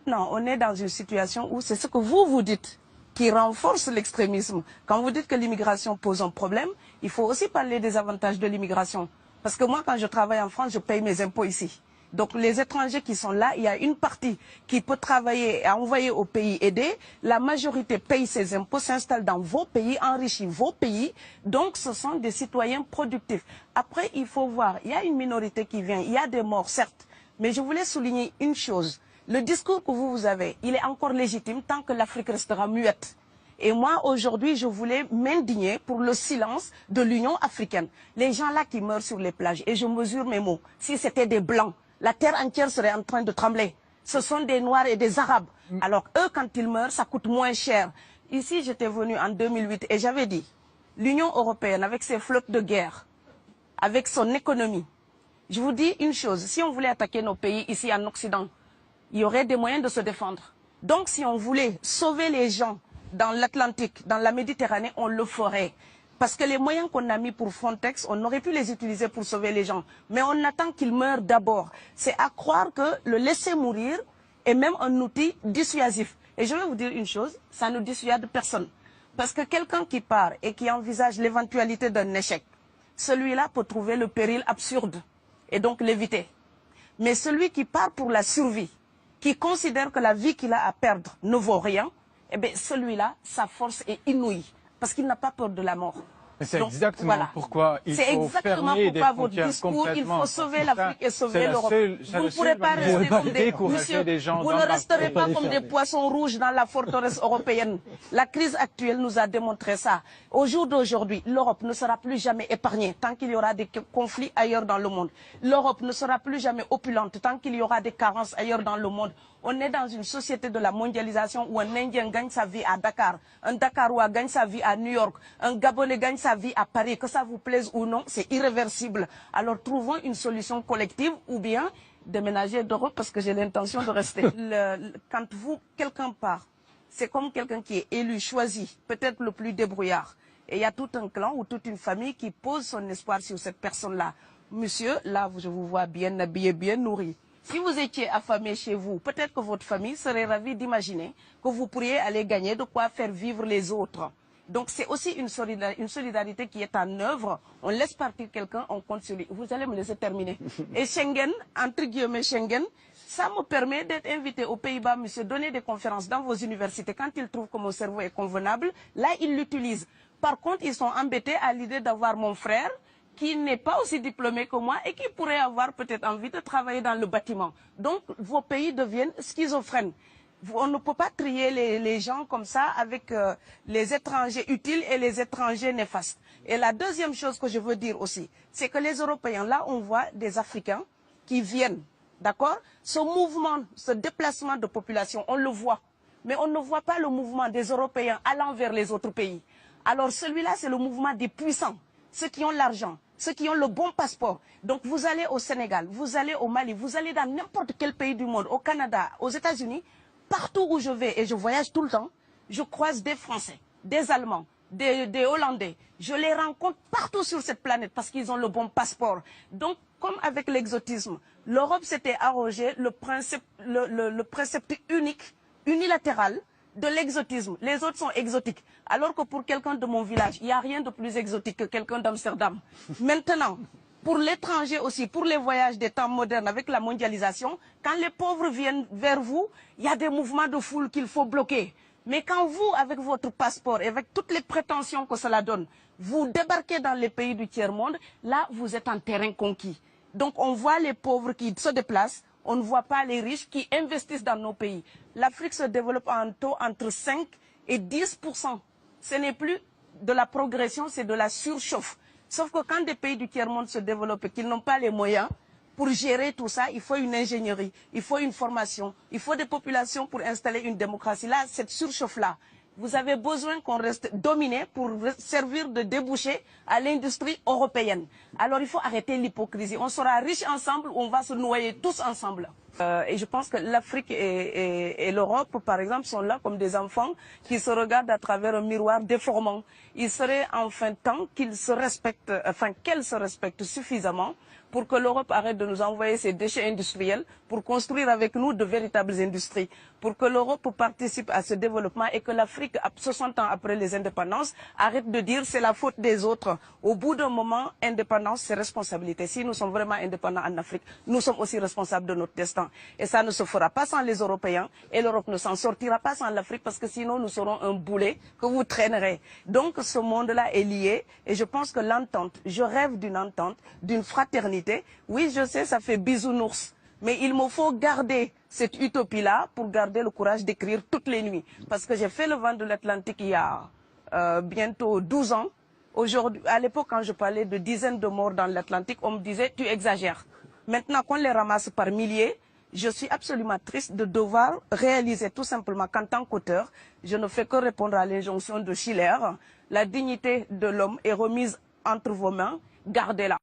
Maintenant, on est dans une situation où c'est ce que vous dites qui renforce l'extrémisme. Quand vous dites que l'immigration pose un problème, il faut aussi parler des avantages de l'immigration. Parce que moi, quand je travaille en France, je paye mes impôts ici. Donc les étrangers qui sont là, il y a une partie qui peut travailler et envoyer au pays aider. La majorité paye ses impôts, s'installe dans vos pays, enrichit vos pays. Donc ce sont des citoyens productifs. Après, il faut voir, il y a une minorité qui vient, il y a des morts, certes. Mais je voulais souligner une chose. Le discours que vous avez, il est encore légitime tant que l'Afrique restera muette. Et moi, aujourd'hui, je voulais m'indigner pour le silence de l'Union africaine. Les gens là qui meurent sur les plages, et je mesure mes mots, si c'était des Blancs, la terre entière serait en train de trembler. Ce sont des Noirs et des Arabes. Alors eux, quand ils meurent, ça coûte moins cher. Ici, j'étais venu en 2008 et j'avais dit, l'Union européenne, avec ses flottes de guerre, avec son économie, je vous dis une chose, si on voulait attaquer nos pays ici en Occident, il y aurait des moyens de se défendre. Donc si on voulait sauver les gens dans l'Atlantique, dans la Méditerranée, on le ferait. Parce que les moyens qu'on a mis pour Frontex, on aurait pu les utiliser pour sauver les gens. Mais on attend qu'ils meurent d'abord. C'est à croire que le laisser mourir est même un outil dissuasif. Et je vais vous dire une chose, ça ne dissuade personne. Parce que quelqu'un qui part et qui envisage l'éventualité d'un échec, celui-là peut trouver le péril absurde et donc l'éviter. Mais celui qui part pour la survie, qui considère que la vie qu'il a à perdre ne vaut rien, eh bien celui-là, sa force est inouïe. Parce qu'il n'a pas peur de la mort. C'est exactement pourquoi il faut fermer des frontières complètement. Il faut sauver l'Afrique et sauver l'Europe. Vous ne pourrez pas rester comme des gens. Vous ne resterez pas comme des poissons rouges dans la forteresse européenne. La crise actuelle nous a démontré ça. Au jour d'aujourd'hui, l'Europe ne sera plus jamais épargnée tant qu'il y aura des conflits ailleurs dans le monde. L'Europe ne sera plus jamais opulente tant qu'il y aura des carences ailleurs dans le monde. On est dans une société de la mondialisation où un Indien gagne sa vie à Dakar, un Dakarois gagne sa vie à New York, un Gabonais gagne sa vie à Paris. Que ça vous plaise ou non, c'est irréversible. Alors trouvons une solution collective ou bien déménager d'Europe parce que j'ai l'intention de rester. Quand quelqu'un part, c'est comme quelqu'un qui est élu, choisi, peut-être le plus débrouillard. Et il y a tout un clan ou toute une famille qui pose son espoir sur cette personne-là. Monsieur, là, je vous vois bien habillé, bien nourri. Si vous étiez affamé chez vous, peut-être que votre famille serait ravie d'imaginer que vous pourriez aller gagner de quoi faire vivre les autres. Donc c'est aussi une solidarité qui est en œuvre. On laisse partir quelqu'un, on compte sur lui. Vous allez me laisser terminer. Et Schengen, entre guillemets Schengen, ça me permet d'être invité aux Pays-Bas, monsieur, donner des conférences dans vos universités. Quand ils trouvent que mon cerveau est convenable, là, ils l'utilisent. Par contre, ils sont embêtés à l'idée d'avoir mon frère, qui n'est pas aussi diplômé que moi et qui pourrait avoir peut-être envie de travailler dans le bâtiment. Donc, vos pays deviennent schizophrènes. On ne peut pas trier les gens comme ça avec les étrangers utiles et les étrangers néfastes. Et la deuxième chose que je veux dire aussi, c'est que les Européens, là, on voit des Africains qui viennent, d'accord? Ce mouvement, ce déplacement de population, on le voit. Mais on ne voit pas le mouvement des Européens allant vers les autres pays. Alors celui-là, c'est le mouvement des puissants, ceux qui ont l'argent, ceux qui ont le bon passeport. Donc vous allez au Sénégal, vous allez au Mali, vous allez dans n'importe quel pays du monde, au Canada, aux États-Unis, partout où je vais, et je voyage tout le temps, je croise des Français, des Allemands, des Hollandais. Je les rencontre partout sur cette planète parce qu'ils ont le bon passeport. Donc, comme avec l'exotisme, l'Europe s'était arrogé le précepte unique, unilatéral, de l'exotisme. Les autres sont exotiques. Alors que pour quelqu'un de mon village, il n'y a rien de plus exotique que quelqu'un d'Amsterdam. Maintenant, pour l'étranger aussi, pour les voyages des temps modernes avec la mondialisation, quand les pauvres viennent vers vous, il y a des mouvements de foule qu'il faut bloquer. Mais quand vous, avec votre passeport et avec toutes les prétentions que cela donne, vous débarquez dans les pays du tiers-monde, là, vous êtes en terrain conquis. Donc, on voit les pauvres qui se déplacent, on ne voit pas les riches qui investissent dans nos pays. L'Afrique se développe en taux entre 5 et 10%. Ce n'est plus de la progression, c'est de la surchauffe. Sauf que quand des pays du tiers-monde se développent et qu'ils n'ont pas les moyens, pour gérer tout ça, il faut une ingénierie, il faut une formation, il faut des populations pour installer une démocratie. Là, cette surchauffe-là, vous avez besoin qu'on reste dominé pour servir de débouché à l'industrie européenne. Alors il faut arrêter l'hypocrisie. On sera riches ensemble ou on va se noyer tous ensemble. Et je pense que l'Afrique et l'Europe, par exemple, sont là comme des enfants qui se regardent à travers un miroir déformant. Il serait enfin temps qu'ils se respectent, enfin qu'elles se respectent suffisamment pour que l'Europe arrête de nous envoyer ses déchets industriels pour construire avec nous de véritables industries, pour que l'Europe participe à ce développement et que l'Afrique, 60 ans après les indépendances, arrête de dire c'est la faute des autres. Au bout d'un moment, indépendance, c'est responsabilité. Si nous sommes vraiment indépendants en Afrique, nous sommes aussi responsables de notre destin. Et ça ne se fera pas sans les Européens et l'Europe ne s'en sortira pas sans l'Afrique parce que sinon nous serons un boulet que vous traînerez. Donc ce monde-là est lié et je pense que l'entente, je rêve d'une entente, d'une fraternité. Oui, je sais, ça fait bisounours. Mais il me faut garder cette utopie-là pour garder le courage d'écrire toutes les nuits. Parce que j'ai fait le vent de l'Atlantique il y a bientôt 12 ans. Aujourd'hui, à l'époque, quand je parlais de dizaines de morts dans l'Atlantique, on me disait « tu exagères ». Maintenant qu'on les ramasse par milliers, je suis absolument triste de devoir réaliser tout simplement qu'en tant qu'auteur, je ne fais que répondre à l'injonction de Schiller. La dignité de l'homme est remise entre vos mains, gardez-la.